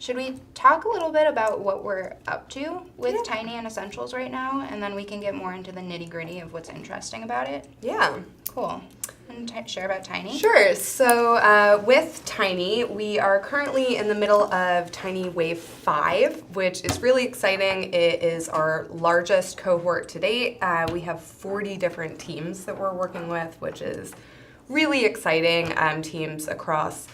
Should we talk a little bit about what we're up to with Tiny and Essentials right now, and then we can get more into the nitty-gritty of what's interesting about it? Yeah. Cool. And share about Tiny? Sure. So with Tiny, we are currently in the middle of Tiny Wave 5, which is really exciting. It is our largest cohort to date. We have 40 different teams that we're working with, which is really exciting. Teams across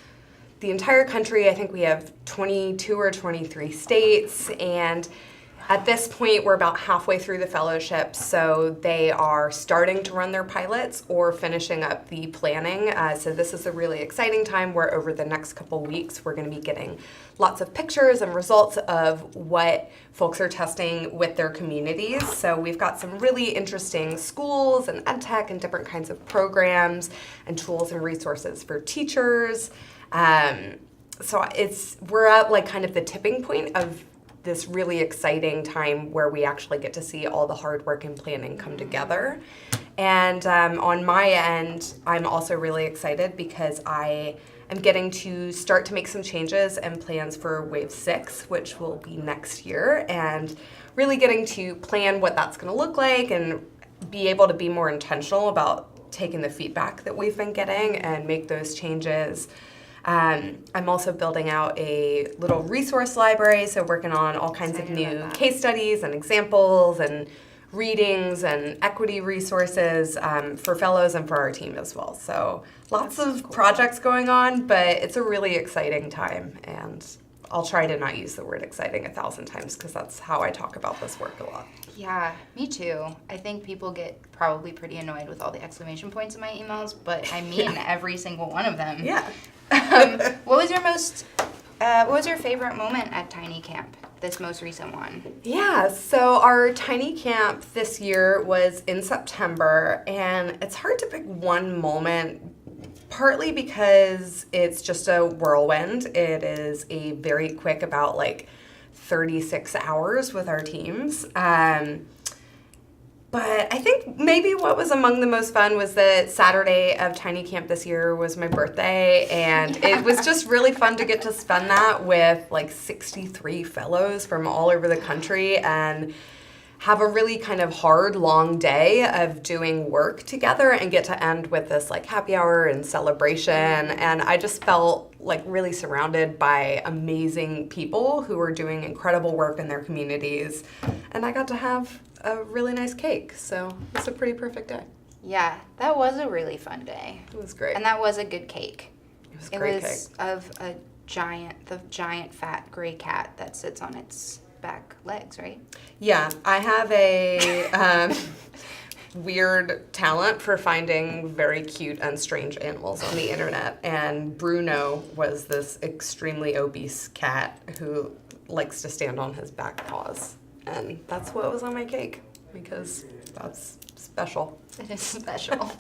the entire country. I think we have 22 or 23 states, and at this point we're about halfway through the fellowship, so they are starting to run their pilots or finishing up the planning. So this is a really exciting time where over the next couple weeks we're going to be getting lots of pictures and results of what folks are testing with their communities. So we've got some really interesting schools and ed tech and different kinds of programs and tools and resources for teachers. So we're at like kind of the tipping point of this really exciting time where we actually get to see all the hard work and planning come together. And on my end, I'm also really excited because I am getting to start to make some changes and plans for Wave 6, which will be next year, and really getting to plan what that's going to look like and be able to be more intentional about taking the feedback that we've been getting and make those changes. I'm also building out a little resource library, so working on all kinds of new case studies and examples and readings and equity resources for fellows and for our team as well. So lots of projects going on, but it's a really exciting time, and I'll try to not use the word exciting 1,000 times because that's how I talk about this work a lot. Yeah, me too. I think people get probably pretty annoyed with all the exclamation points in my emails, but I mean every single one of them. Yeah. What was your favorite moment at Tiny Camp, this most recent one? Yeah, so our Tiny Camp this year was in September, and it's hard to pick one moment, partly because it's just a whirlwind. It is a very quick, about like 36 hours with our teams. But I think maybe what was among the most fun was the Saturday of Tiny Camp this year was my birthday, and it was just really fun to get to spend that with like 63 fellows from all over the country and have a really kind of hard, long day of doing work together and get to end with this like happy hour and celebration. And I just felt like really surrounded by amazing people who were doing incredible work in their communities. And I got to have a really nice cake, so it's a pretty perfect day. Yeah, that was a really fun day. It was great. And that was a good cake. It was a great cake. It was of the giant fat gray cat that sits on its back legs, right? Yeah, I have a weird talent for finding very cute and strange animals on the internet, and Bruno was this extremely obese cat who likes to stand on his back paws. And that's what was on my cake, because that's special. It is special.